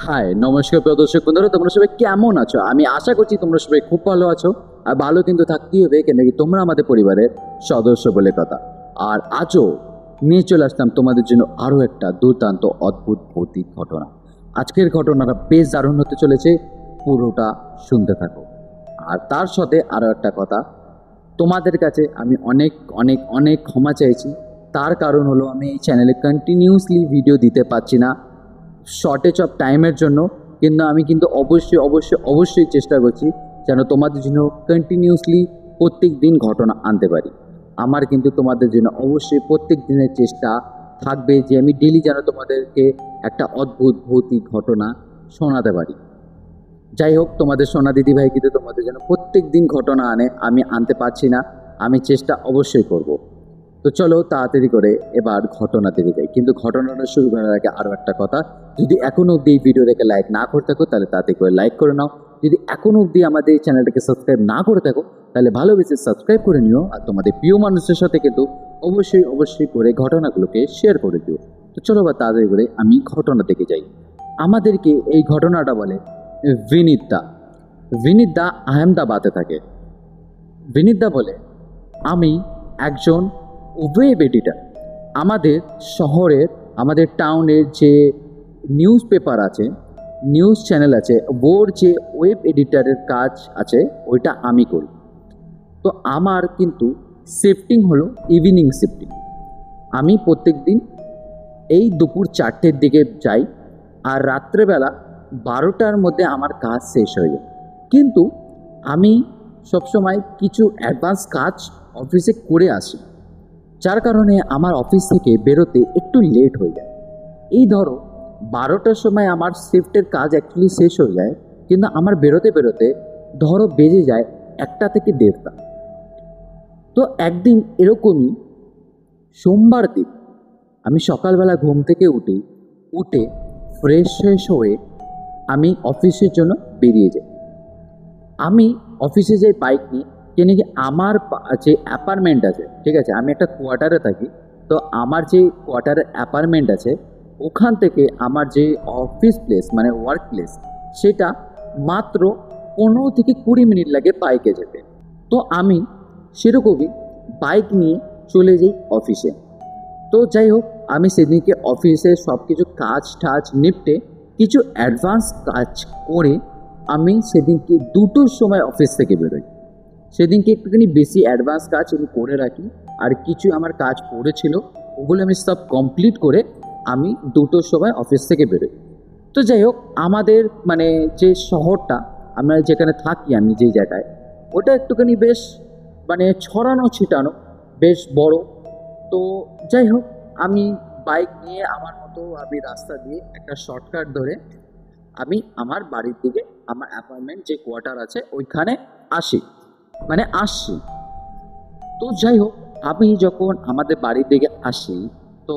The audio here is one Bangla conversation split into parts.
হাই, নমস্কার প্রিয় দর্শক বন্ধুরা, তোমরা সবাই কেমন আছো? আমি আশা করছি তোমরা সবাই খুব ভালো আছো। আর ভালো কিন্তু থাকতেই হবে, কেন কি তোমরা আমাদের পরিবারের সদস্য বলে কথা। আর আজও নিয়ে চলে আসলাম তোমাদের জন্য আরও একটা দুর্দান্ত অদ্ভুত ভৌতিক ঘটনা। আজকের ঘটনাটা বেশ দারুণ হতে চলেছে, পুরোটা শুনতে থাকো। আর তার সাথে আরও একটা কথা, তোমাদের কাছে আমি অনেক অনেক অনেক ক্ষমা চাইছি। তার কারণ হলো আমি এই চ্যানেলে কন্টিনিউসলি ভিডিও দিতে পারছি না, শর্টেজ অফ টাইমের জন্য। কিন্তু আমি অবশ্যই অবশ্যই অবশ্যই চেষ্টা করছি যেন তোমাদের জন্য কন্টিনিউসলি প্রত্যেক দিন ঘটনা আনতে পারি। আমার কিন্তু তোমাদের জন্য অবশ্যই প্রত্যেক দিনের চেষ্টা থাকবে যে আমি ডেলি যেন তোমাদেরকে একটা অদ্ভুত ভৌতিক ঘটনা শোনাতে পারি। যাই হোক, তোমাদের সোনা দিদিভাই কিন্তু তোমাদের জন্য প্রত্যেক দিন ঘটনা আমি আনতে পারছি না, আমি চেষ্টা অবশ্যই করব। তো চলো তাড়াতাড়ি করে এবার ঘটনা দিতে যাই। কিন্তু ঘটনাটা শুরু করার আগে আরও একটা কথা, যদি এখনও অবধি এই ভিডিওটাকে লাইক না করে থাকো তাহলে তাড়াতাড়ি করে লাইক করে নাও। যদি এখনও অবধি আমাদের এই চ্যানেলটাকে সাবস্ক্রাইব না করে থাকো তাহলে ভালোবেসে সাবস্ক্রাইব করে নিও। আর তোমাদের প্রিয় মানুষের সাথে কিন্তু অবশ্যই অবশ্যই করে ঘটনাগুলোকে শেয়ার করে দিও। তো চলো বা তাড়াতাড়ি করে আমি ঘটনা দেখে যাই। আমাদেরকে এই ঘটনাটা বলে বিনীতা। বিনীতা আহমেদাবাদে থাকে। বিনীতা বলে, আমি একজন ওয়েব এডিটার। আমাদের শহরের, আমাদের টাউনের যে নিউজ পেপার আছে, নিউজ চ্যানেল আছে, ওর যে ওয়েব এডিটারের কাজ আছে ওইটা আমি করি। তো আমার কিন্তু শিফটিং হলো ইভিনিং শিফটিং। আমি প্রত্যেক দিন এই দুপুর 4টের দিকে যাই, আর রাত্রেবেলা 12টার মধ্যে আমার কাজ শেষ হয়ে যায়। কিন্তু আমি সবসময় কিছু অ্যাডভান্স কাজ অফিসে করে আসি, যার কারণে আমার অফিস থেকে বেরোতে একটু লেট হয়ে যায়। এই ধরো 12টার সময় আমার শিফটের কাজ অ্যাকচুয়ালি শেষ হয়ে যায়, কিন্তু আমার বেরোতে বেরোতে ধরো বেজে যায় 1টা থেকে 1:30। তো একদিন এরকমই সোমবার দিন আমি সকালবেলা ঘুম থেকে উঠে ফ্রেশ হয়ে আমি অফিসের জন্য বেরিয়ে যাই। আমি অফিসে যাই বাইক নিয়ে, কেন কি আমার যে অ্যাপার্টমেন্ট আছে, ঠিক আছে, আমি একটা কোয়ার্টারে থাকি। তো আমার যে কোয়ার্টারের অ্যাপার্টমেন্ট আছে ওখান থেকে আমার যে অফিস প্লেস মানে ওয়ার্ক প্লেস, সেটা মাত্র 15 থেকে 20 মিনিট লাগে বাইকে যেতে। তো আমি সেরকমই বাইক নিয়ে চলে যাই অফিসে। তো যাই হোক, আমি সেদিনকে অফিসে সব কিছু কাজ টাজ নিপটে কিছু অ্যাডভান্স কাজ করে আমি সেদিনকে 2টোর সময় অফিস থেকে বেরোই। সেদিনকে একটুখানি বেশি অ্যাডভান্স কাজ আমি করে রাখি, আর কিছু আমার কাজ পড়েছিল ওগুলো আমি সব কমপ্লিট করে আমি 2টোর সময় অফিস থেকে বেরোই। তো যাই হোক, আমাদের মানে যে শহরটা আমরা যেখানে থাকি, আমি যেই জায়গায়, ওটা একটুখানি বেশ মানে ছড়ানো ছিটানো, বেশ বড়। তো যাই হোক, আমি বাইক নিয়ে আমার মতো আমি রাস্তা দিয়ে একটা শর্টকাট ধরে আমি আমার বাড়ির দিকে, আমার অ্যাপার্টমেন্ট যে কোয়ার্টার আছে ওইখানে আসছি। তো যাই হোক, আমি যখন আমাদের বাড়ির দিকে আসি, তো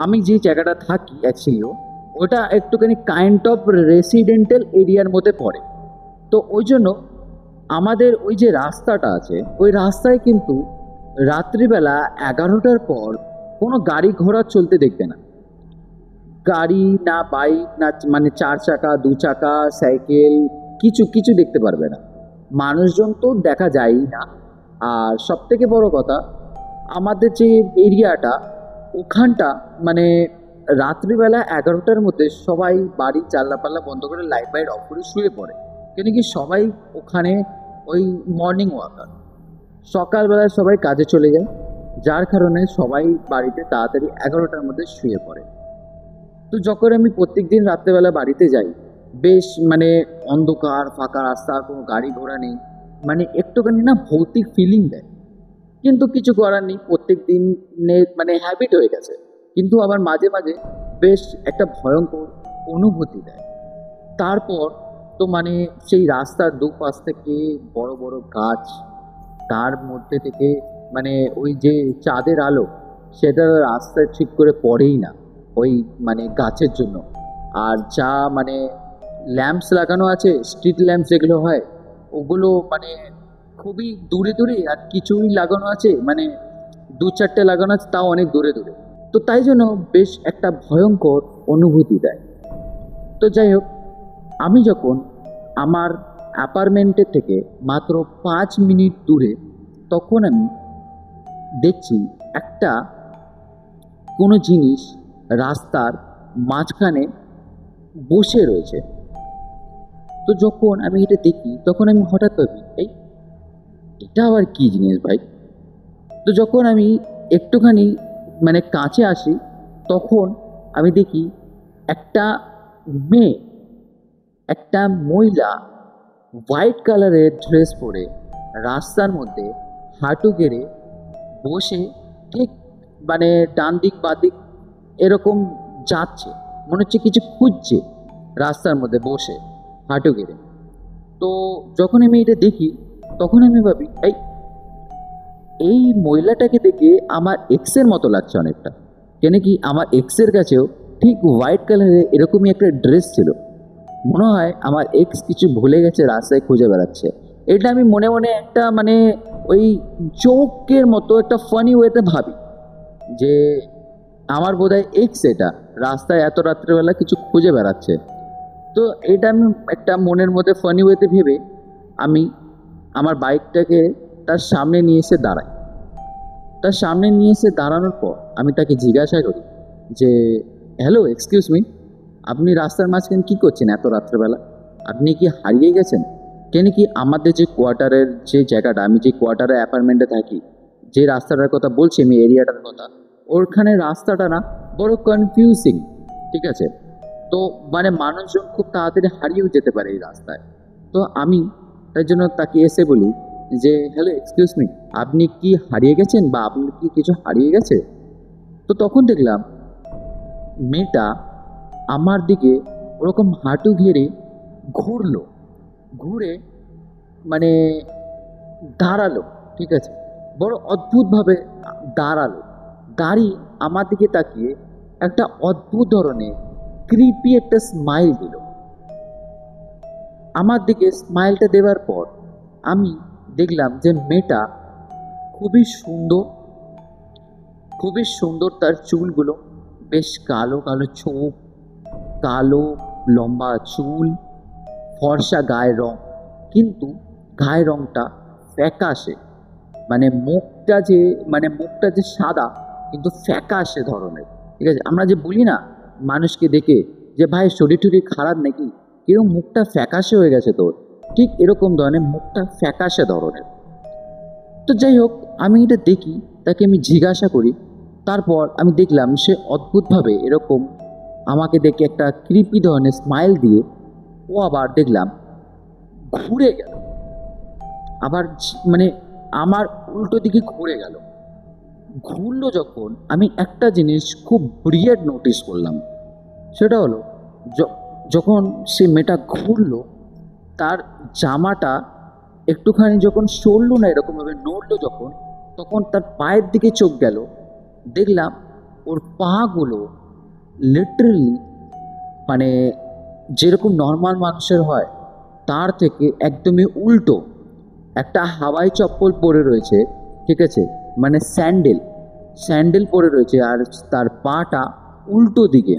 আমি যে জায়গাটা থাকি অ্যাকচুয়ালিও ওটা একটুখানি কাইন্ড অফ রেসিডেন্টাল এরিয়ার মধ্যে পড়ে। তো ওই জন্য আমাদের ওই যে রাস্তাটা আছে ওই রাস্তায় কিন্তু রাত্রিবেলা 11টার পর কোনো গাড়ি ঘোড়া চলতে দেখবে না। গাড়ি না, বাইক না, মানে 4 চাকা 2 চাকা সাইকেল কিছু কিছু দেখতে পারবে না। মানুষজন তো দেখা যায়ই না। আর সব থেকে বড় কথা, আমাদের যে এরিয়াটা ওখানটা মানে রাত্রিবেলা 11টার মধ্যে সবাই বাড়ির জানলা পাল্লা বন্ধ করে লাইট ফাইট অফ করে শুয়ে পড়ে। কেন কি সবাই ওখানে ওই মর্নিং ওয়াকার, সকালবেলায় সবাই কাজে চলে যায়, যার কারণে সবাই বাড়িতে তাড়াতাড়ি 11টার মধ্যে শুয়ে পড়ে। তো যখন আমি প্রত্যেক দিন রাত্রেবেলা বাড়িতে যাই, বেশ মানে অন্ধকার ফাঁকা রাস্তা, কোনো গাড়ি ঘোড়া নেই, মানে একটুখানি না ভৌতিক ফিলিং দেয়। কিন্তু কিছু করার নেই, প্রত্যেক দিনের মানে হ্যাবিট হয়ে গেছে। কিন্তু আবার মাঝে মাঝে বেশ একটা ভয়ঙ্কর অনুভূতি দেয়। তারপর তো মানে সেই রাস্তার দুপাশ থেকে বড় বড় গাছ, তার মধ্যে থেকে মানে ওই যে চাঁদের আলো, সেটা রাস্তায় ঠিক করে পড়েই না ওই মানে গাছের জন্য। আর যা মানে ল্যাম্পস লাগানো আছে, স্ট্রিট ল্যাম্পস যেগুলো হয়, ওগুলো মানে খুবই দূরে দূরে, আর কিছুই লাগানো আছে মানে 2-4টে লাগানো আছে, তাও অনেক দূরে দূরে। তো তাই জন্য বেশ একটা ভয়ঙ্কর অনুভূতি দেয়। তো যাই হোক, আমি যখন আমার অ্যাপার্টমেন্টের থেকে মাত্র 5 মিনিট দূরে, তখন আমি দেখছি একটা কোনো জিনিস রাস্তার মাঝখানে বসে রয়েছে। তো যখন আমি এটা দেখি তখন আমি হঠাৎ ভাবি, এটা আবার কি জিনিস ভাই। তো যখন আমি একটুখানি মানে কাছে আসি, তখন আমি দেখি একটা মেয়ে, একটা মহিলা হোয়াইট কালারের ড্রেস পরে রাস্তার মধ্যে হাঁটু গেড়ে বসে, ঠিক মানে ডান দিক বাঁ দিক এরকম যাচ্ছে, মনে হচ্ছে কিছু খুঁজছে রাস্তার মধ্যে বসে হাঁটু গেড়ে। তো যখন আমি এটা দেখি তখন আমি ভাবি, এই মহিলাটাকে দেখে আমার এক্সের মতো লাগছে অনেকটা। কেন কি আমার এক্সের কাছেও ঠিক হোয়াইট কালারের এরকমই একটা ড্রেস ছিল। মনে হয় আমার এক্স কিছু ভুলে গেছে, রাস্তায় খুঁজে বেড়াচ্ছে। এটা আমি মনে মনে একটা মানে ওই জোকের মতো একটা ফানি ওয়েতে ভাবি যে আমার বোধহয় এক্স এটা রাস্তায় এত রাত্রেবেলা কিছু খুঁজে বেড়াচ্ছে। তো এটা আমি একটা মনের মধ্যে ফানি ওয়েতে ভেবে আমি আমার বাইকটাকে তার সামনে নিয়ে এসে দাঁড়াই। তার সামনে নিয়ে এসে দাঁড়ানোর পর আমি তাকে জিজ্ঞাসা করি যে, হ্যালো, এক্সকিউজ মি, আপনি রাস্তার মাঝখানে কী করছেন এত রাত্রেবেলা? আপনি কি হারিয়ে গেছেন? কেন কি আমাদের যে কোয়ার্টারের যে জায়গাটা, আমি যে কোয়ার্টারে অ্যাপার্টমেন্টে থাকি, যে রাস্তাটার কথা বলছি আমি, এরিয়াটার কথা, ওখানে রাস্তাটা না বড় কনফিউজিং, ঠিক আছে? তো মানে মানুষজন খুব তাড়াতাড়ি হারিয়েও যেতে পারে এই রাস্তায়। তো আমি তার জন্য তাকে এসে বলি যে, হ্যালো, এক্সকিউজ মি, আপনি কি হারিয়ে গেছেন বা আপনার কি কিছু হারিয়ে গেছে? তো তখন দেখলাম মেয়েটা আমার দিকে ওরকম হাঁটু ঘেরে ঘুরলো, ঘুরে মানে দাঁড়ালো, ঠিক আছে? বড় অদ্ভুতভাবে দাঁড়ালো, দাঁড়িয়ে আমার দিকে তাকিয়ে একটা অদ্ভুত ধরনের ক্রিপি একটা স্মাইল দিল। আমার দিকে স্মাইলটা দেওয়ার পর আমি দেখলাম যে মেয়েটা খুবই সুন্দর, খুবই সুন্দর। তার চুলগুলো বেশ কালো কালো, চোখ কালো, লম্বা চুল, ফর্সা গায়ের রং, কিন্তু গায়ের রংটা ফ্যাকাশে। মানে মুখটা যে সাদা কিন্তু ফ্যাকাশে ধরনের, ঠিক আছে? আমরা যে বলি না মানুষকে দেখে যে ভাই শরীর টরীর খারাপ নাকি, কিরকম মুখটা ফ্যাকাশে হয়ে গেছে তোর, ঠিক এরকম ধরনের মুখটা ফ্যাকাশে ধরনের। তো যাই হোক, আমি এটা দেখি, তাকে আমি জিজ্ঞাসা করি। তারপর আমি দেখলাম সে অদ্ভুতভাবে এরকম আমাকে দেখে একটা ক্রিপি ধরনের স্মাইল দিয়ে ও আবার দেখলাম ঘুরে গেল, আবার মানে আমার উল্টো দিকে ঘুরে গেল। ঘুরলো যখন, আমি একটা জিনিস খুব ব্রিয়াড নোটিস করলাম। সেটা হলো যখন সে মেয়েটা ঘুরলো, তার জামাটা একটুখানি যখন সরলো না, এরকমভাবে নড়লো যখন, তখন তার পায়ের দিকে চোখ গেল। দেখলাম ওর পাগুলো লিটারেলি মানে যেরকম নর্মাল মানুষের হয় তার থেকে একদমই উল্টো। একটা হাওয়াই চপ্পল পরে রয়েছে, ঠিক আছে? মানে স্যান্ডেল পরে রয়েছে, আর তার পাটা উল্টো দিকে।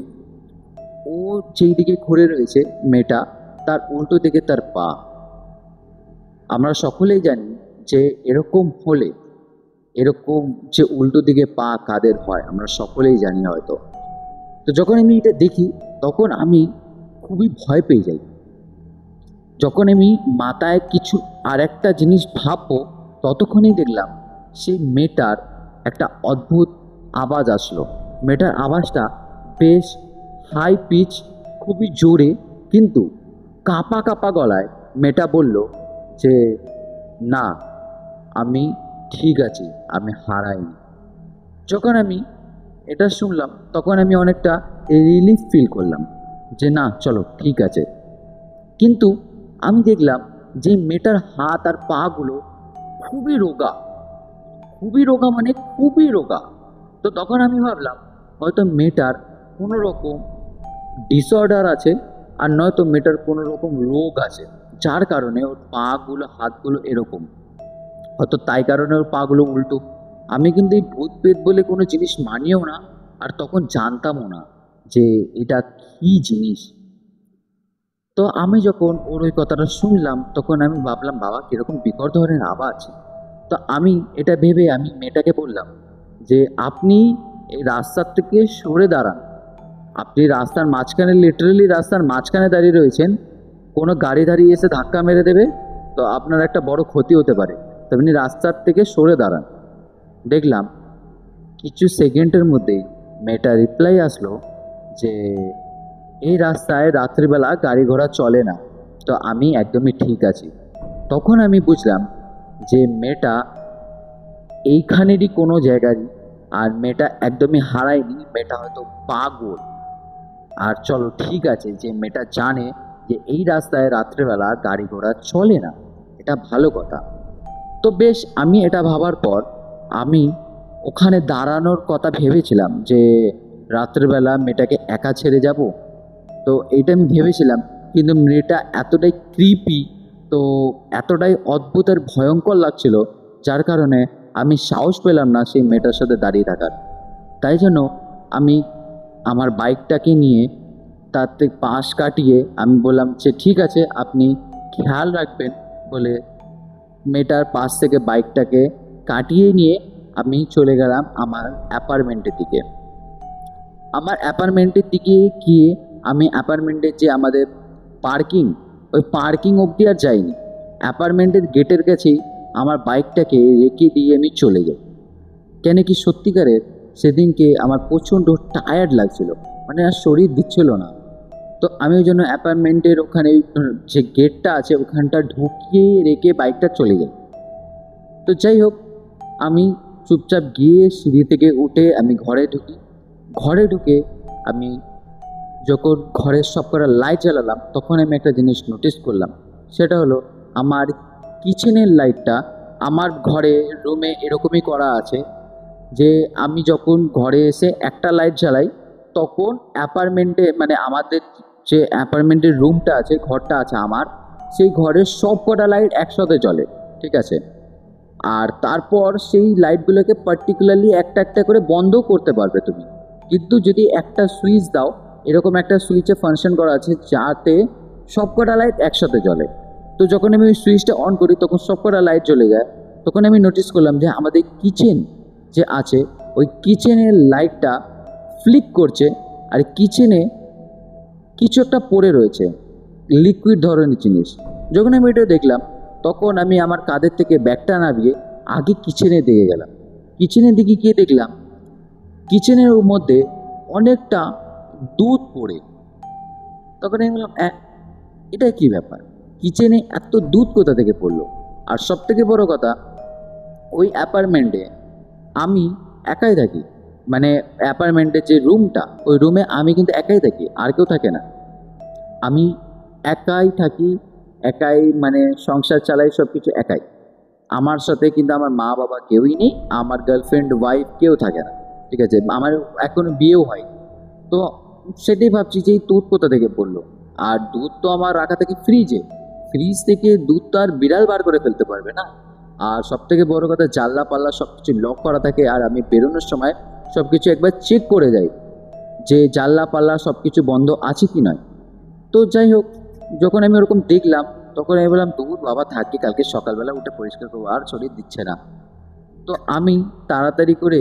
ও যেই দিকে ঘুরে রয়েছে মেয়েটা, তার উল্টো দিকে তার পা। আমরা সকলেই জানি যে এরকম হলে, এরকম যে উল্টো দিকে পা কাদের হয় আমরা সকলেই জানি হয়তো। তো যখন আমি এটা দেখি তখন আমি খুবই ভয় পেয়ে যাই। যখন আমি মাথায় কিছু আর একটা জিনিস ভাববো, ততক্ষণেই দেখলাম সেই মেয়েটার একটা অদ্ভুত আওয়াজ আসলো। মেয়েটার আওয়াজটা বেশ হাই পিচ, খুবই জোরে, কিন্তু কাঁপা কাঁপা গলায় মেয়েটা বলল যে, না, আমি ঠিক আছি, আমি হারাইনি। যখন আমি এটা শুনলাম তখন আমি অনেকটা রিলিফ ফিল করলাম যে না, চলো ঠিক আছে। কিন্তু আমি দেখলাম যে মেয়েটার হাত আর পাগুলো খুবই রোগা, খুবই রোগা, মানে খুবই রোগা। তো তখন আমি ভাবলাম হয়তো মেয়েটার কোনো রকম ডিসঅর্ডার আছে, আর নয়তো মেয়েটার কোনো রকম রোগ আছে, যার কারণে ওর পাগুলো হাতগুলো এরকম, হয়তো তাই কারণে ওর পাগুলো উল্টো। আমি কিন্তু এই ভূত পেত বলে কোনো জিনিস মানিও না, আর তখন জানতামও না যে এটা কী জিনিস। তো আমি যখন ওর ওই কথাটা শুনলাম তখন আমি ভাবলাম, বাবা কিরকম বিকট ধরনের আওয়াজ। তো আমি এটা ভেবে আমি মেয়েটাকে বললাম যে আপনি এই রাস্তার থেকে সরে দাঁড়ান। আপনি রাস্তার মাঝখানে, লিটারালি রাস্তার মাঝখানে দাঁড়িয়ে রয়েছেন, কোনো গাড়ি দাঁড়িয়ে এসে ধাক্কা মেরে দেবে, তো আপনার একটা বড় ক্ষতি হতে পারে। তো আপনি রাস্তার থেকে সরে দাঁড়ান। দেখলাম কিছু সেকেন্ডের মধ্যেই মেয়েটা রিপ্লাই আসলো যে এই রাস্তায় রাত্রিবেলা গাড়ি ঘোড়া চলে না। তো আমি একদমই ঠিক আছি। তখন আমি বুঝলাম যে মেয়েটা এইখানেরই কোনো জায়গারই, আর মেয়েটা একদমই হারায়নি, মেয়েটা হয়তো পাগল। আর চলো ঠিক আছে, যে মেয়েটা জানে যে এই রাস্তায় রাত্রেবেলা গাড়ি ঘোড়া চলে না, এটা ভালো কথা। তো বেশ, আমি এটা ভাবার পর আমি ওখানে দাঁড়ানোর কথা ভেবেছিলাম যে রাত্রেবেলা মেয়েটাকে একা ছেড়ে যাব। তো এইটা আমি ভেবেছিলাম, কিন্তু মেয়েটা এতটাই ক্রিপি, তো এতটাই অদ্ভুত আর ভয়ঙ্কর লাগছিল, যার কারণে আমি সাহস পেলাম না সেই মেয়েটার সাথে দাঁড়িয়ে থাকার। তাই জন্য আমি আমার বাইকটাকে নিয়ে তার থেকে পাশ কাটিয়ে আমি বললাম যে ঠিক আছে, আপনি খেয়াল রাখবেন বলে মেয়েটার পাশ থেকে বাইকটাকে কাটিয়ে নিয়ে আমি চলে গেলাম আমার অ্যাপার্টমেন্টের দিকে। আমার অ্যাপার্টমেন্টের দিকে গিয়ে আমি অ্যাপার্টমেন্টের যে আমাদের পার্কিং, ওই পার্কিং অবধি আর যাইনি। অ্যাপার্টমেন্টের গেটের কাছেই আমার বাইকটাকে রেখে দিয়ে আমি চলে যাই। কেন কি সত্যিকারের সেদিনকে আমার প্রচণ্ড টায়ার্ড লাগছিল, মানে আর শরীর দিচ্ছিল না। তো আমি ওই জন্য অ্যাপার্টমেন্টের ওখানে যে গেটটা আছে ওখানটা ঢুকিয়ে রেখে বাইকটা চলে যাই। তো যাই হোক, আমি চুপচাপ গিয়ে সিঁড়ি থেকে উঠে আমি ঘরে ঢুকি। ঘরে ঢুকে আমি যখন ঘরের সব কটা লাইট জ্বালালাম তখন আমি একটা জিনিস নোটিস করলাম। সেটা হলো আমার কিচেনের লাইটটা আমার ঘরে রুমে এরকমই করা আছে যে আমি যখন ঘরে এসে একটা লাইট জ্বালাই তখন অ্যাপার্টমেন্টে, মানে আমাদের যে অ্যাপার্টমেন্টের রুমটা আছে, ঘরটা আছে আমার, সেই ঘরের সব কটা লাইট একসাথে জ্বলে। ঠিক আছে, আর তারপর সেই লাইটগুলোকে পার্টিকুলারলি একটা একটা করে বন্ধ করতে পারবে তুমি, কিন্তু যদি একটা সুইচ দাও, এরকম একটা সুইচে ফাংশন করা আছে যাতে সবকটা লাইট একসাথে জ্বলে। তো যখন আমি ওই সুইচটা অন করি তখন সবকটা লাইট জ্বলে যায়। তখন আমি নোটিস করলাম যে আমাদের কিচেন যে আছে ওই কিচেনের লাইটটা ফ্লিক করছে, আর কিচেনে কিছু একটা পড়ে রয়েছে, লিকুইড ধরনের জিনিস। যখন আমি এটা দেখলাম তখন আমি আমার কাঁধের থেকে ব্যাগটা নামিয়ে আগে কিচেনের দিকে গেলাম। কিচেনের দিকে গিয়ে দেখলাম কিচেনের মধ্যে অনেকটা দুধ পড়ে। তখন আমি বললাম, এটা কি ব্যাপার, কিচেনে এত দুধ কোথা থেকে পড়লো? আর সব থেকে বড় কথা, ওই অ্যাপার্টমেন্টে আমি একাই থাকি, মানে অ্যাপার্টমেন্টের যে রুমটা ওই রুমে আমি কিন্তু একাই থাকি, আর কেউ থাকে না। আমি একাই থাকি, একাই মানে সংসার চালাই, সব কিছু একাই। আমার সাথে কিন্তু আমার মা বাবা কেউই নেই, আমার গার্লফ্রেন্ড ওয়াইফ কেউ থাকে না। ঠিক আছে, আমার এখনো বিয়েও হয়। তো সেটাই ভাবছি যে এই দুধ কোথা থেকে পড়লো। আর দুধ তো আমার রাখা থাকে ফ্রিজে, ফ্রিজ থেকে দুধ তো আর বিড়াল বার করে ফেলতে পারবে না। আর সব থেকে বড় কথা, জানলা পাল্লা সব কিছু লক করা থাকে, আর আমি বেরোনোর সময় সব কিছু একবার চেক করে যাই যে জানলা পাল্লা সব কিছু বন্ধ আছে কি নয়। তো যাই হোক, যখন আমি ওরকম দেখলাম তখন আমি বললাম, দূর বাবা থাকি, কালকে সকালবেলা উঠে পরিষ্কার করবো, আর শরীর দিচ্ছে না। তো আমি তাড়াতাড়ি করে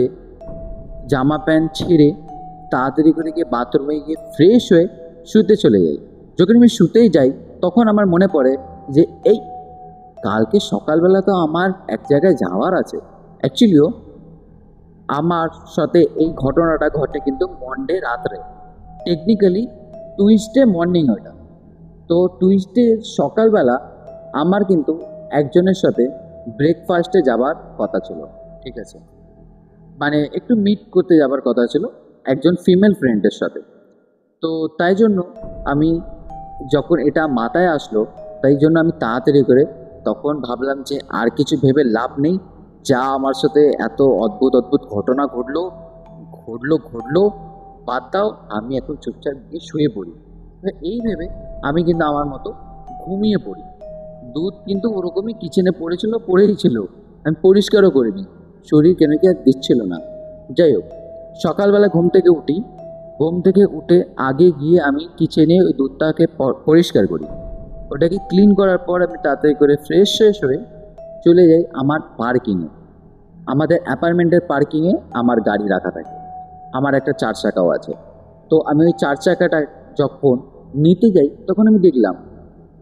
জামা প্যান্ট ছেড়ে তাড়াতাড়ি করে গিয়ে বাথরুমে গিয়ে ফ্রেশ হয়ে শুতে চলে যাই। যখন আমি শুতেই যাই তখন আমার মনে পড়ে যে এই কালকে সকালবেলা তো আমার এক জায়গায় যাওয়ার আছে। অ্যাকচুয়ালিও আমার সাথে এই ঘটনাটা ঘটে কিন্তু মন্ডে রাত্রে, টেকনিক্যালি টুইসডে মর্নিং ওইটা। তো টুইসডে সকালবেলা আমার কিন্তু একজনের সাথে ব্রেকফাস্টে যাবার কথা ছিল। ঠিক আছে, মানে একটু মিট করতে যাবার কথা ছিল একজন ফিমেল ফ্রেন্ডের সাথে। তো তাই জন্য আমি যখন এটা মাথায় আসলো, তাই জন্য আমি তাড়াতাড়ি করে তখন ভাবলাম যে আর কিছু ভেবে লাভ নেই, যা আমার সাথে এত অদ্ভুত অদ্ভুত ঘটনা ঘটলো ঘটলো ঘটলো, বাদ দাও, আমি এখন চুপচাপ গিয়ে শুয়ে পড়ি। এই ভেবে আমি কিন্তু আমার মতো ঘুমিয়ে পড়ি। দুধ কিন্তু ওরকমই কিচেনে পড়েছিল, পড়েই ছিল, আমি পরিষ্কারও করিনি, শরীর কেন কি আর দিচ্ছিল না। যাই হোক, সকালবেলা ঘুম থেকে উঠি, ঘুম থেকে উঠে আগে গিয়ে আমি কিচেনে ওই দুধটাকে পরিষ্কার করি। ওটাকে ক্লিন করার পর আমি তাড়াতাড়ি করে ফ্রেশ হয়ে চলে যাই আমার পার্কিংয়ে। আমাদের অ্যাপার্টমেন্টের পার্কিংয়ে আমার গাড়ি রাখা থাকে, আমার একটা 4 চাকাও আছে। তো আমি ওই 4 চাকাটা যখন নিতে যাই তখন আমি দেখলাম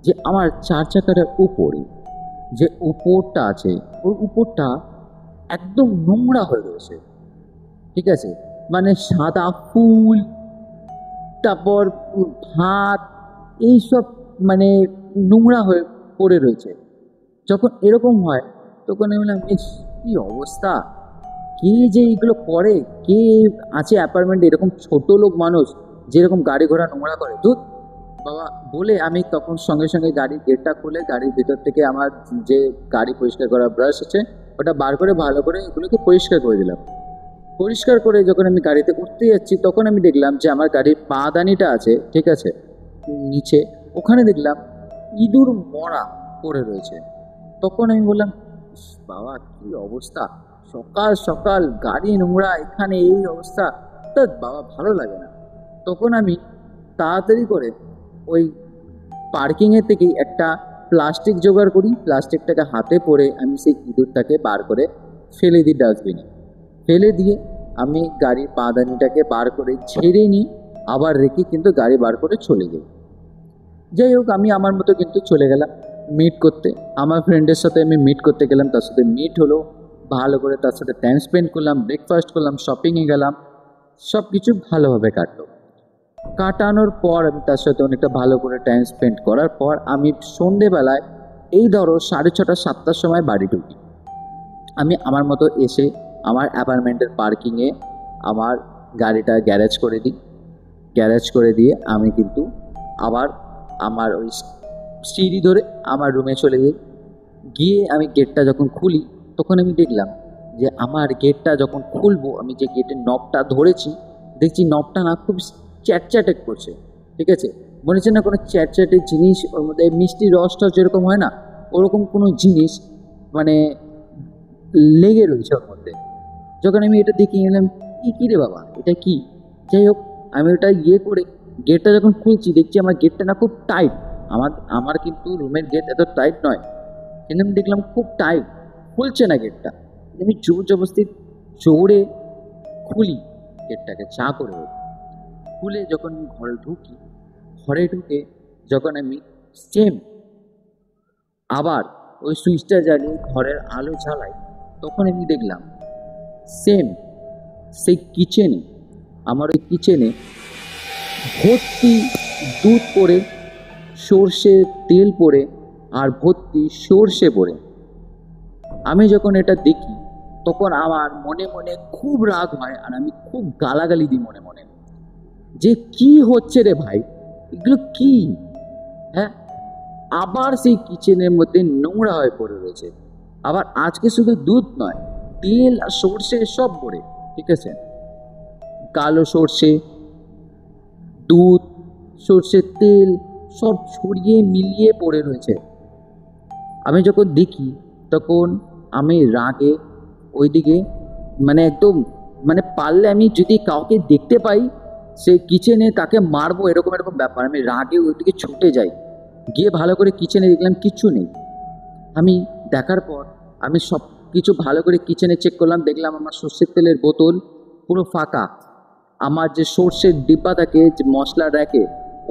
যে আমার 4 চাকাটার উপরে যে উপরটা আছে ওই উপরটা একদম নোংরা হয়ে রয়েছে, ঠিক আছে? মানে সাদা ফুল, তারপর ভাত, এইসব মানে নোংরা হয়ে পড়ে রয়েছে। যখন এরকম হয় তখন আমি বললাম, ইস কী অবস্থা, কে যে এইগুলো করে, কে আছে অ্যাপার্টমেন্টে এরকম ছোট লোক মানুষ যেরকম গাড়ি ঘোড়া নোংরা করে, ধুত বাবা বলে আমি তখন সঙ্গে সঙ্গে গাড়ির গেটটা খুলে গাড়ির ভিতর থেকে আমার যে গাড়ি পরিষ্কার করা ব্রাশ আছে ওটা বার করে ভালো করে এগুলোকে পরিষ্কার করে দিলাম। পরিষ্কার করে যখন আমি গাড়িতে উঠতে যাচ্ছি তখন আমি দেখলাম যে আমার গাড়ির পাদানিটা আছে, ঠিক আছে, নিচে ওখানে দেখলাম ইঁদুর মরা পড়ে রয়েছে। তখন আমি বললাম, ইস বাবা কী অবস্থা, সকাল সকাল গাড়ি নোংরা, এখানে এই অবস্থা, তা বাবা ভালো লাগে না। তখন আমি তাড়াতাড়ি করে ওই পার্কিংয়ের থেকেই একটা প্লাস্টিক জোগাড় করি, প্লাস্টিকটাকে হাতে পরে আমি সেই ইঁদুরটাকে বার করে ফেলে দিই ডাস্টবিনে। ফেলে দিয়ে আমি গাড়ির পাদানিটাকে বার করে ছেড়ে নিই, আবার রেখে কিন্তু গাড়ি বার করে চলে যাই। যাই হোক আমি আমার মতো কিন্তু চলে গেলাম মিট করতে, আমার ফ্রেন্ডের সাথে আমি মিট করতে গেলাম, তার সাথে মিট হলো, ভালো করে তার সাথে টাইম স্পেন্ড করলাম, ব্রেকফাস্ট করলাম, শপিংয়ে গেলাম, সব কিছু ভালোভাবে কাটলো। কাটানোর পর আমি তার সাথে অনেকটা ভালো করে টাইম স্পেন্ড করার পর আমি সন্ধেবেলায় এই ধরো 6:30 7টার সময় বাড়ি ঢুকি। আমি আমার মতো এসে আমার অ্যাপার্টমেন্টের পার্কিংয়ে আমার গাড়িটা গ্যারেজ করে দিই। গ্যারেজ করে দিয়ে আমি কিন্তু আবার আমার ওই সিঁড়ি ধরে আমার রুমে চলে যাই। গিয়ে আমি গেটটা যখন খুলি তখন আমি দেখলাম যে আমার গেটটা যখন খুলবো, আমি যে গেটের নবটা ধরেছি দেখছি নবটা না খুব চ্যাটচ্যাটে করছে, ঠিক আছে? মনে হচ্ছে না কোনো চ্যাটচ্যাটে জিনিস, ওর মধ্যে মিষ্টি রসটা যেরকম হয় না ওরকম কোনো জিনিস মানে লেগে রয়েছে ওর মধ্যে। যখন আমি এটা দেখে নিলাম, কী রে বাবা এটা কি? যাই হোক আমি ওটা করে গেটটা যখন খুলছি দেখছি আমার গেটটা না খুব টাইট। আমার আমার কিন্তু রুমের গেট এত টাইট নয়, কিন্তু আমি দেখলাম খুব টাইট, খুলছে না গেটটা। আমি জোর জবরদস্তি জোরে খুলি গেটটাকে, চা করে খুলে যখন আমি ঘরে ঢুকি, ঘরে ঢুকে যখন আমি সেম আবার ওই সুইচটা জ্বালিয়ে ঘরের আলো জ্বালাই তখন আমি দেখলাম সেম সেই কিচেনে, আমার ওই কিচেনে ভর্তি দুধ পড়ে, সর্ষের তেল পড়ে আর ভর্তি সর্ষে পড়ে। আমি যখন এটা দেখি তখন আমার মনে মনে খুব রাগ হয় আর আমি খুব গালাগালি দিই মনে মনে, যে কি হচ্ছে রে ভাই, এগুলো কি? হ্যাঁ, আবার সেই কিচেনের মধ্যে নোংরা হয়ে পড়ে রয়েছে। আবার আজকে শুধু দুধ নয়, তেল আর সর্ষে সব পড়ে, ঠিক আছে, কালো সর্ষে, দুধ, সর্ষের তেল সব ছড়িয়ে মিলিয়ে পড়ে রয়েছে। আমি যখন দেখি তখন আমি রাগে ওইদিকে মানে একদম মানে পারলে আমি যদি কাউকে দেখতে পাই সেই কিচেনে তাকে মারবো, এরকম এরকম ব্যাপার। আমি রাগে ওইদিকে ছুটে যাই, গিয়ে ভালো করে কিচেনে দেখলাম কিচ্ছু নেই। আমি দেখার পর আমি সব কিছু ভালো করে কিচেনে চেক করলাম, দেখলাম আমার সর্ষের তেলের বোতল পুরো ফাঁকা, আমার যে সর্ষের ডিব্বা থাকে যে মশলা র্যাকে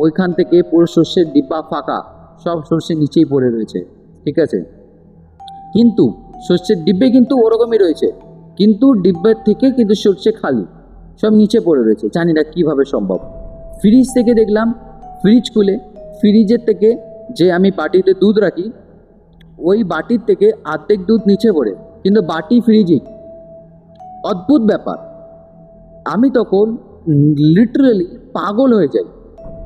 ওইখান থেকে পুরো সর্ষের ডিব্বা ফাঁকা, সব সর্ষে নিচেই পড়ে রয়েছে, ঠিক আছে। কিন্তু সর্ষের ডিব্বে কিন্তু ওরকমই রয়েছে, কিন্তু ডিব্বার থেকে কিন্তু সর্ষে খালি, সব নিচে পড়ে রয়েছে, জানি না কীভাবে সম্ভব। ফ্রিজ থেকে দেখলাম, ফ্রিজ খুলে ফ্রিজের থেকে যে আমি বাটিতে দুধ রাখি ওই বাটির থেকে অর্ধেক দুধ নিচে পড়ে, কিন্তু বাটি ফ্রিজে। অদ্ভুত ব্যাপার। আমি তখন লিটারালি পাগল হয়ে যাই।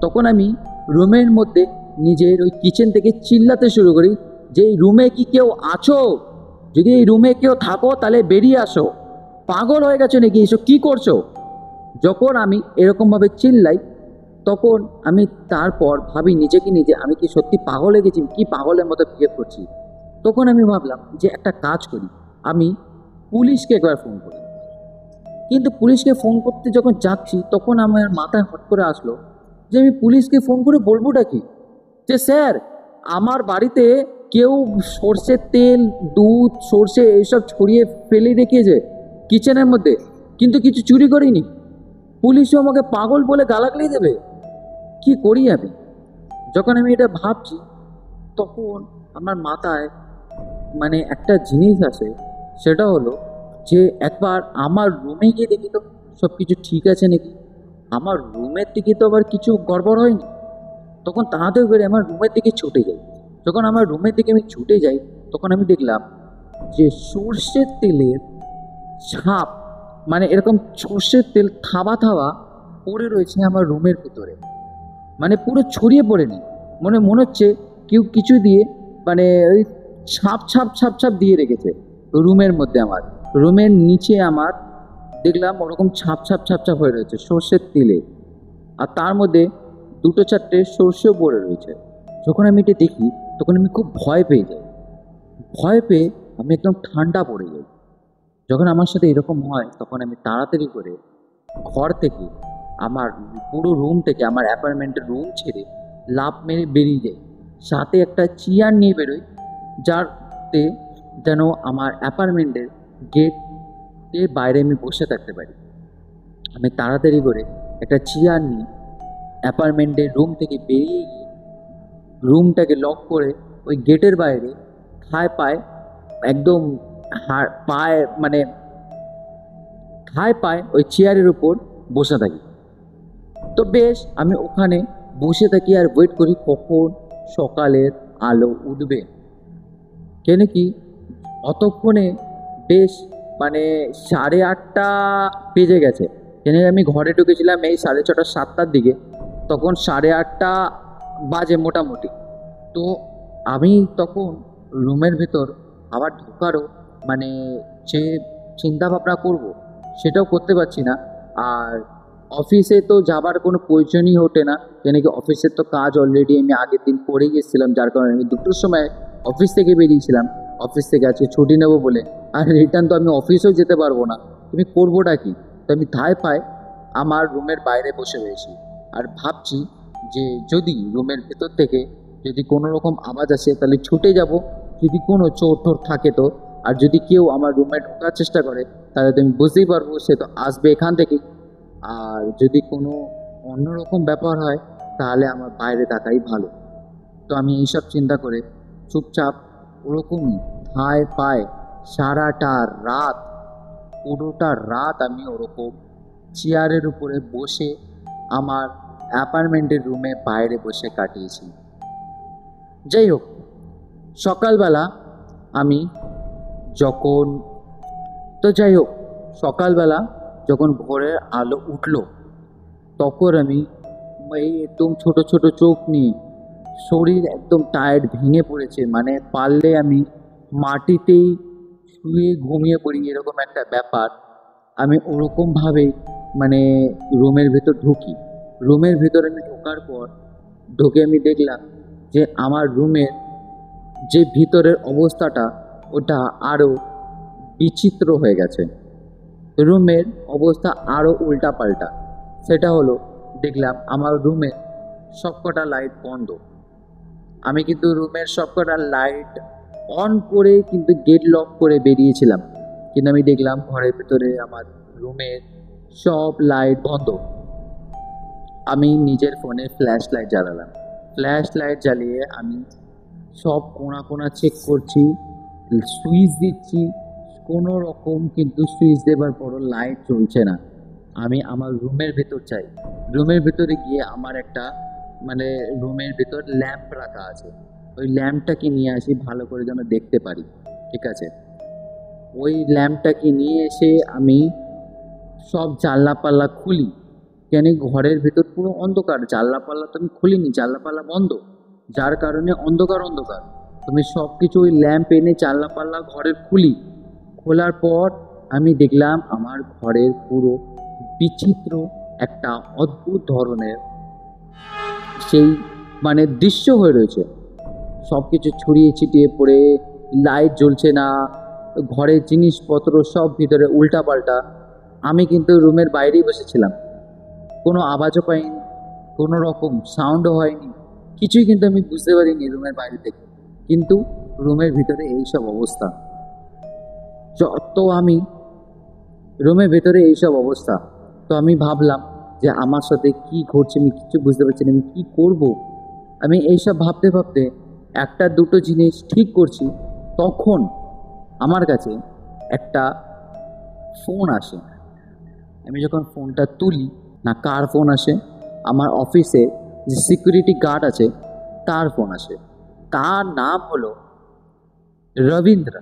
তখন আমি রুমের মধ্যে নিজের ওই কিচেন থেকে চিল্লাতে শুরু করি যে এই রুমে কি কেউ আছো? যদি এই রুমে কেউ থাকো তাহলে বেরিয়ে আসো, পাগল হয়ে গেছো নাকি, এসব কী করছো? যখন আমি এরকমভাবে চিল্লাই তখন আমি তারপর ভাবি নিজেকে নিজে, আমি কি সত্যি পাগল হয়ে গেছি, কি পাগলের মতো বিহেভ করছি? তখন আমি ভাবলাম যে একটা কাজ করি, আমি পুলিশকে একবার ফোন করি। কিন্তু পুলিশকে ফোন করতে যখন যাচ্ছি তখন আমার মাথায় হট করে আসলো যে আমি পুলিশকে ফোন করে বলবোটা কি, যে স্যার আমার বাড়িতে কেউ সর্ষের তেল, দুধ, সর্ষে এইসব ছড়িয়ে ফেলে রেখেছে কিচেনের মধ্যে, কিন্তু কিছু চুরি করিনি। পুলিশও আমাকে পাগল বলে গালাগালি দেবে। কি করি আমি? যখন আমি এটা ভাবছি তখন আমার মাথায় মানে একটা জিনিস আসে, সেটা হলো যে একবার আমার রুমে গিয়ে দেখি তো সব কিছু ঠিক আছে নাকি। আমার রুমের দিকে তো আবার কিছু গড়বড় হয়নি। তখন তাড়াতাড়ি করে আমার রুমের দিকে ছুটে যাই। যখন আমার রুমের দিকে আমি ছুটে যাই তখন আমি দেখলাম যে সর্ষের তেলের ছাপ, মানে এরকম সর্ষের তেল থাবা থাবা পড়ে রয়েছে আমার রুমের ভিতরে, মানে পুরো ছড়িয়ে পড়েনি। মনে হচ্ছে কেউ কিছু দিয়ে মানে ওই ছাপ ছাপ ছাপ ছাপ দিয়ে রেখেছে রুমের মধ্যে। আমার রুমের নিচে আমার দেখলাম ওরকম ছাপ ছাপ ছাপ ছাপ হয়ে রয়েছে সর্ষের তেলে, আর তার মধ্যে দুটো চারটে সর্ষেও পড়ে রয়েছে। যখন আমি এটা দেখি তখন আমি খুব ভয় পেয়ে যাই। ভয় পেয়ে আমি একদম ঠান্ডা পড়ে যাই। যখন আমার সাথে এরকম হয় তখন আমি তাড়াতাড়ি করে ঘর থেকে, আমার পুরো রুম থেকে, আমার অ্যাপার্টমেন্টের রুম ছেড়ে লাফ মেরে বেরিয়ে যাই। সাথে একটা চেয়ার নিয়ে বেরোই, যাতে যেন আমার অ্যাপার্টমেন্টের গেটের বাইরে আমি বসে থাকতে পারি। আমি তাড়াতাড়ি করে একটা চেয়ার নিয়ে অ্যাপার্টমেন্টের রুম থেকে বেরিয়ে গিয়ে রুমটাকে লক করে ওই গেটের বাইরে ঠায় পায় একদম পায়ে মানে ঠায় পায় ওই চেয়ারের উপর বসে থাকি। তো বেশ আমি ওখানে বসে থাকি আর ওয়েট করি কখন সকালের আলো উঠবে। কেন কি অতক্ষণে বেশ মানে 8:30 বেজে গেছে। কেন আমি ঘরে ঢুকেছিলাম এই 6:30 7টার দিকে, তখন 8:30 বাজে মোটামুটি। তো আমি তখন রুমের ভেতর আবার ঢোকারও মানে যে চিন্তা ভাবনা করব সেটাও করতে পারছি না। আর অফিসে তো যাবার কোনো প্রয়োজনই ওঠে না, কেন কি অফিসের তো কাজ অলরেডি আমি আগের দিন করে গেছিলাম, যার কারণে আমি 2টোর সময় অফিস থেকে বেরিয়েছিলাম। অফিস থেকে আজকে ছুটি নেবো বলে, আর রিটার্ন তো আমি অফিসেও যেতে পারবো না। তুমি করবোটা কি? তো আমি ধায় পায় আমার রুমের বাইরে বসে রয়েছি আর ভাবছি যে যদি রুমের ভেতর থেকে যদি কোনো রকম আওয়াজ আসে তাহলে ছুটে যাব, যদি কোনো চোর টোর থাকে তো। আর যদি কেউ আমার রুমে ঢোকার চেষ্টা করে তাহলে তো আমি বুঝতেই পারবো সে তো আসবে এখান থেকেই। আর যদি কোনো অন্যরকম ব্যাপার হয় তাহলে আমার বাইরে থাকাই ভালো। তো আমি এইসব চিন্তা করে চুপচাপ ওরকমই ঠায় পায় সারাটা রাত, পুরোটা রাত আমি ওরকম চেয়ারের উপরে বসে আমার অ্যাপার্টমেন্টের রুমে বাইরে বসে কাটিয়েছি। যাই হোক, সকালবেলা আমি যখন যাই হোক সকালবেলা যখন ভোরের আলো উঠল তখন আমি এই একদম ছোট ছোট চোখ নিয়ে, শরীর একদম টায়ার্ড ভেঙে পড়েছে, মানে পারলে আমি মাটিতেই শুয়ে ঘুমিয়ে পড়ি এরকম একটা ব্যাপার। আমি ওরকমভাবে মানে রুমের ভেতর ঢুকি। রুমের ভেতর আমি ঢোকার পর ঢুকে আমি দেখলাম যে আমার রুমের যে ভিতরের অবস্থাটা ওটা আরও বিচিত্র হয়ে গেছে। রুমের অবস্থা আরও উল্টাপাল্টা। সেটা হলো দেখলাম আমার রুমে সবকটা লাইট বন্ধ। আমি কিন্তু রুমের সবকটা লাইট অন করে কিন্তু গেট লক করে বেরিয়েছিলাম, কিন্তু আমি দেখলাম ঘরের ভিতরে আমার রুমের সব লাইট বন্ধ। আমি নিজের ফোনে ফ্ল্যাশ লাইট জ্বালালাম। ফ্ল্যাশ লাইট জ্বালিয়ে আমি সব কোণা কোণা চেক করছি, সুইচ দিচ্ছি, কোনো রকম কিন্তু সুইচ দেবার পরও লাইট জ্বলছে না। আমি আমার রুমের ভেতর চাই। রুমের ভেতরে গিয়ে আমার একটা মানে রুমের ভেতর ল্যাম্প রাখা আছে, ওই ল্যাম্পটাকে নিয়ে আসি ভালো করে যেন দেখতে পারি। ঠিক আছে, ওই ল্যাম্পটাকে নিয়ে এসে আমি সব জানলা পাল্লা খুলি। কেন ঘরের ভেতর পুরো অন্ধকার, জানলা পাল্লা তো আমি খুলিনি, জানলা পাল্লা বন্ধ, যার কারণে অন্ধকার অন্ধকার। তুমি সব কিছু ওই ল্যাম্প এনে জানলা পাল্লা ঘরের খুলি। খোলার পর আমি দেখলাম আমার ঘরের পুরো বিচিত্র একটা অদ্ভুত ধরনের সেই মানে দৃশ্য হয়ে রয়েছে। সব কিছু ছড়িয়ে ছিটিয়ে পড়ে, লাইট জ্বলছে না, ঘরের জিনিসপত্র সব ভিতরে উল্টাপাল্টা। আমি কিন্তু রুমের বাইরেই বসেছিলাম, কোনো আওয়াজও পাইনি, কোনো রকম সাউন্ডও হয়নি, কিছুই কিন্তু আমি বুঝতে পারিনি রুমের বাইরে থেকে। কিন্তু রুমের ভিতরে এইসব অবস্থা, যত আমি রুমের ভেতরে এইসব অবস্থা। তো আমি ভাবলাম যে আমার সাথে কি ঘটছে আমি কিছু বুঝতে পারছি না, আমি কী করব। আমি এইসব ভাবতে ভাবতে একটা দুটো জিনিস ঠিক করছি, তখন আমার কাছে একটা ফোন আসে। আমি যখন ফোনটা তুলি, না কার ফোন আসে, আমার অফিসে যে সিকিউরিটি গার্ড আছে তার ফোন আসে। তার নাম হলো রবীন্দ্র।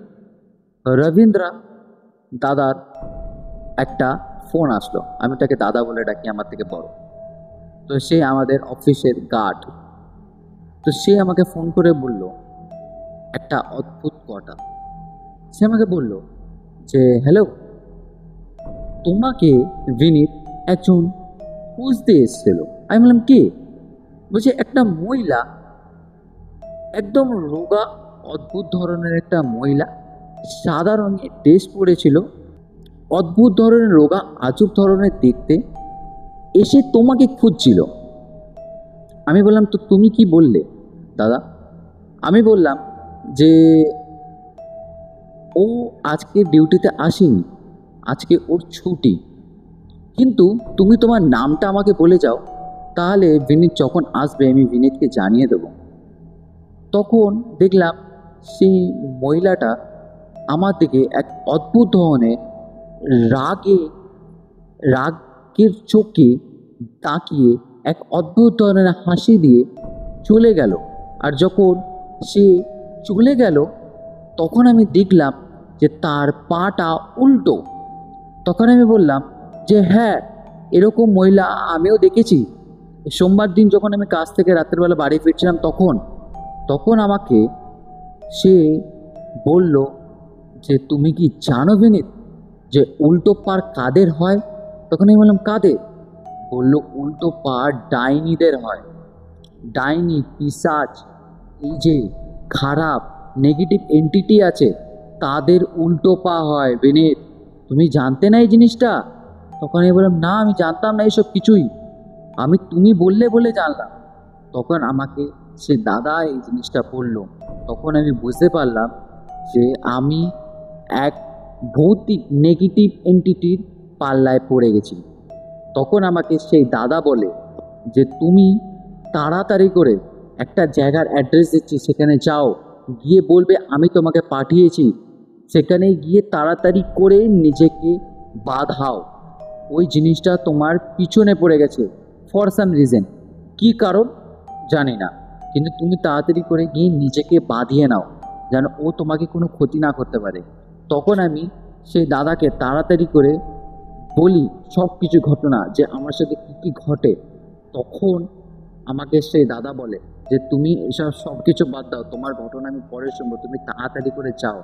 রবীন্দ্র দাদার একটা ফোন আসলো, আমি তাকে দাদা বলে ডাকি, আমার থেকে বড়। তো সে আমাদের অফিসের গার্ড। তো সে আমাকে ফোন করে বলল একটা অদ্ভুত কথা। সে আমাকে বলল যে হ্যালো, তোমাকে বিনীত একজন খুঁজতে এসেছিল। আমি বললাম কে? বলছে একটা মহিলা, একদম রোগা, অদ্ভুত ধরনের একটা মহিলা, সাদা রঙের ড্রেস পরেছিল, অদ্ভুত ধরনের রোগা, আজব ধরনের দেখতে, এসে তোমাকে খুঁজছিল। আমি বললাম তো তুমি কি বললে দাদা? আমি বললাম যে ও আজকে ডিউটিতে আসেনি, আজকে ওর ছুটি, কিন্তু তুমি তোমার নামটা আমাকে বলে যাও, তাহলে বিনীত যখন আসবে আমি বিনীতকে জানিয়ে দেব। তখন দেখলাম সেই মহিলাটা আমার দিকে এক অদ্ভুত ধরনের রাগে, রাগের চোখে তাকিয়ে এক অদ্ভুত ধরনের হাসি দিয়ে চলে গেল। আর যখন সে চলে গেল তখন আমি দেখলাম যে তার পাটা উল্টো। তখন আমি বললাম যে হ্যাঁ, এরকম মহিলা আমিও দেখেছি। সোমবার দিন যখন আমি কাজ থেকে রাত্রেবেলা বাড়ি ফিরছিলাম তখন তখন আমাকে সে বলল যে তুমি কি জানো বিনীত যে উল্টো পার কাদের হয়? তখন আমি বললাম কাদের? বলল উল্টো পার ডাইনিদের হয়। ডাইনি, পিশাচ, এই যে খারাপ নেগেটিভ এন্টিটি আছে তাদের উল্টো পা হয় বিনীত। তুমি জানতে না এই জিনিসটা? তখন আমি বললাম না, আমি জানতাম না এইসব কিছুই, আমি তুমি বললে বলে জানলাম। তখন আমাকে সে দাদা এই জিনিসটা বললো। তখন আমি বুঝতে পারলাম যে আমি এক ভৌতিক নেগেটিভ এন্টিটির পাল্লায় পড়ে গেছি। তখন আমাকে সেই দাদা বলে যে তুমি তাড়াতাড়ি করে একটা জায়গার অ্যাড্রেস দিচ্ছি, সেখানে যাও, গিয়ে বলবে আমি তোমাকে পাঠিয়েছি, সেখানে গিয়ে তাড়াতাড়ি করে নিজেকে বাঁধাও। ওই জিনিসটা তোমার পিছনে পড়ে গেছে ফর সাম রিজন, কী কারণ জানি না, কিন্তু তুমি তাড়াতাড়ি করে গিয়ে নিজেকে বাঁধিয়ে নাও যেন ও তোমাকে কোনো ক্ষতি না করতে পারে। তখন আমি সেই দাদাকে তাড়াতাড়ি করে বলি সব কিছু ঘটনা যে আমার সাথে কী কী ঘটে। তখন আমাকে সেই দাদা বলে যে তুমি এসব সব কিছু বাদ দাও, তোমার ঘটনা আমি পরে শুনবো, তুমি তাড়াতাড়ি করে যাও।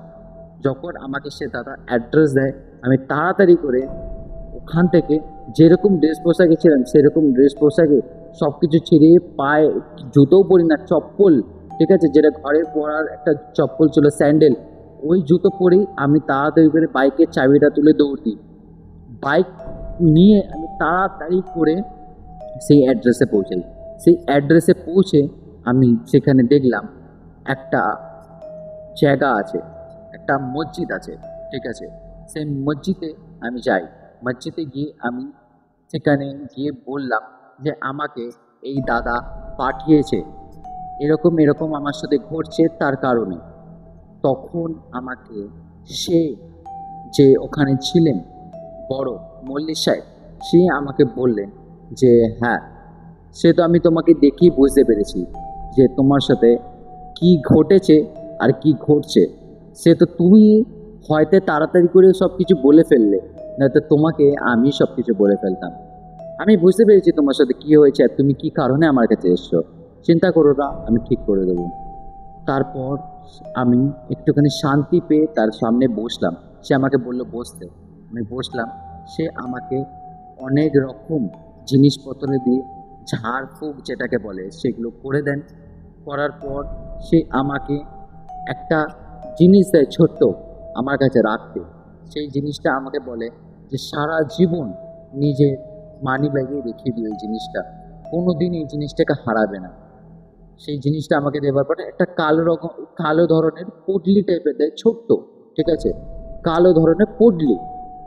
যখন আমাকে সে দাদা অ্যাড্রেস দেয় আমি তাড়াতাড়ি করে ওখান থেকে যেরকম ড্রেস পোশাকে ছিলাম সেরকম ড্রেস পোশাকে সব কিছু ছেড়ে, পায়ে জুতোও পরি না, চপ্পল, ঠিক আছে, যেটা ঘরে পরার একটা চপ্পল ছিল, স্যান্ডেল, ওই জুতো পরেই আমি তাড়াতাড়ি করে বাইকের চাবিটা তুলে দৌড় দিই। বাইক নিয়ে আমি তাড়াতাড়ি করে সেই অ্যাড্রেসে পৌঁছাই। সেই অ্যাড্রেসে পৌঁছে আমি সেখানে দেখলাম একটা জায়গা আছে, একটা মসজিদ আছে, ঠিক আছে। সেই মসজিদে আমি যাই। মসজিদে গিয়ে আমি সেখানে গিয়ে বললাম যে আমাকে এই দাদা পাঠিয়েছে, এরকম এরকম আমার সাথে ঘটছে তার কারণে। তখন আমাকে সে যে ওখানে ছিলেন বড় মল্লিক সাহেব, সে আমাকে বললেন যে হ্যাঁ, সে তো আমি তোমাকে দেখেই বুঝতে পেরেছি যে তোমার সাথে কি ঘটেছে আর কি ঘটছে। সে তো তুমি হয়তো তাড়াতাড়ি করে সব কিছু বলে ফেললে, নয়তো তোমাকে আমি সব কিছু বলে ফেলতাম। আমি বুঝতে পেরেছি তোমার সাথে কি হয়েছে আর তুমি কি কারণে আমার কাছে এসছো। চিন্তা করো না, আমি ঠিক করে দেবো। তারপর আমি একটুখানি শান্তি পেয়ে তার সামনে বসলাম। সে আমাকে বলল বসতে, আমি বসলাম। সে আমাকে অনেক রকম জিনিসপত্র দিয়ে ঝাড়ফুঁক যেটাকে বলে সেগুলো করে দেন। করার পর সে আমাকে একটা জিনিস দেয় ছোট্ট আমার কাছে রাখতে। সেই জিনিসটা আমাকে বলে যে যে সারা জীবন নিজের মানি ব্যাগে রেখে দিও এই জিনিসটা, কোনো দিন এই জিনিসটাকে হারাবে না। সেই জিনিসটা আমাকে দেওয়ার পরে একটা কালো ধরনের পুডলি টাইপের দেয়, ছোট্ট, ঠিক আছে, কালো ধরনের পুডলি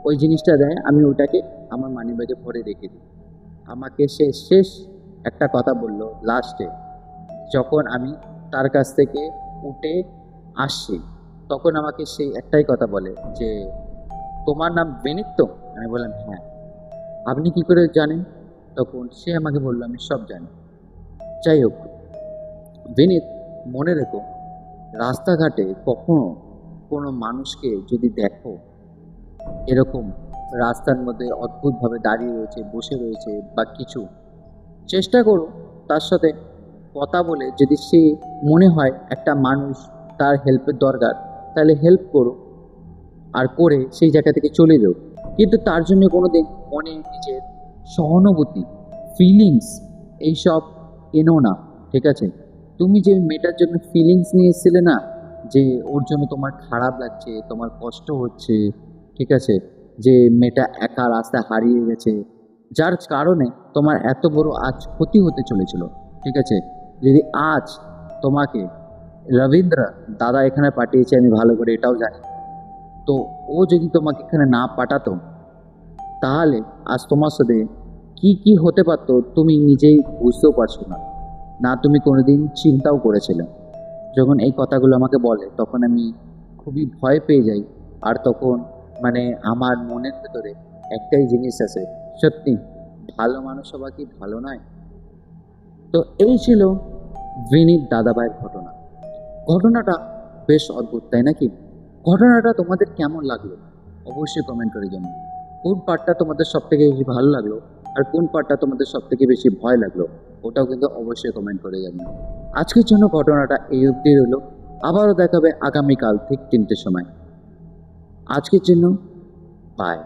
ওই জিনিসটা দেয়। আমি ওটাকে আমার মানি ব্যাগে ভরে রেখে দিই। আমাকে সে শেষ একটা কথা বললো লাস্টে, যখন আমি তার কাছ থেকে উঠে আসছি, তখন আমাকে সেই একটাই কথা বলে যে তোমার নাম বিনীত তো? আমি বললাম হ্যাঁ। আপনি কি করে জানেন? তখন সে আমাকে বললো আমি সব জানি। যাই হোক বিনীত, মনে রেখো, রাস্তাঘাটে কখনো কোনো মানুষকে যদি দেখো এরকম রাস্তার মধ্যে অদ্ভুতভাবে দাঁড়িয়ে রয়েছে, বসে রয়েছে বা কিছু, চেষ্টা করো তার সাথে কথা বলে, যদি সে মনে হয় একটা মানুষ তার হেল্পের দরকার, তাহলে হেল্প করো, আর করে সেই জায়গা থেকে চলে যাও। কিন্তু তার জন্য কোনো দিন মনে নিজের সহানুভূতি, ফিলিংস এইসব এনো না, ঠিক আছে? তুমি যে মেয়েটার জন্য ফিলিংস নিয়ে এসেছিলে না, যে ওর জন্য তোমার খারাপ লাগছে, তোমার কষ্ট হচ্ছে, ঠিক আছে, যে মেয়েটা একা রাস্তায় হারিয়ে গেছে, যার কারণে তোমার এত বড় আজ ক্ষতি হতে চলেছিল, ঠিক আছে, যদি আজ তোমাকে রবীন্দ্র দাদা এখানে পাঠিয়েছে, আমি ভালো করে এটাও জানি, তো ও যদি তোমাকে এখানে না পাঠাতো, তাহলে আজ তোমার সাথে কি কি হতে পারতো তুমি নিজেই বুঝতেও পারছো না, না তুমি কোনোদিন চিন্তাও করেছিলে। যখন এই কথাগুলো আমাকে বলে তখন আমি খুবই ভয় পেয়ে যাই। আর তখন মানে আমার মনের ভেতরে একটাই জিনিস আছে, সত্যি ভালো মানুষ হওয়া কি ভালো নয়? তো এই ছিল বিনীত দাদাভাইয়ের ঘটনা। ঘটনাটা বেশ অদ্ভুত, তাই নাকি? ঘটনাটা তোমাদের কেমন লাগলো অবশ্যই কমেন্ট করে জানাও। কোন পার্টটা তোমাদের সব থেকে বেশি ভালো লাগলো আর কোন পার্টটা তোমাদের সব থেকে বেশি ভয় লাগলো, ওটাও কিন্তু অবশ্যই কমেন্ট করে জানাও। আজকের জন্য ঘটনাটা এই অবধি রইল। আবারও দেখাবে আগামীকাল ঠিক 3টের সময়। আজকের জন্য বাই।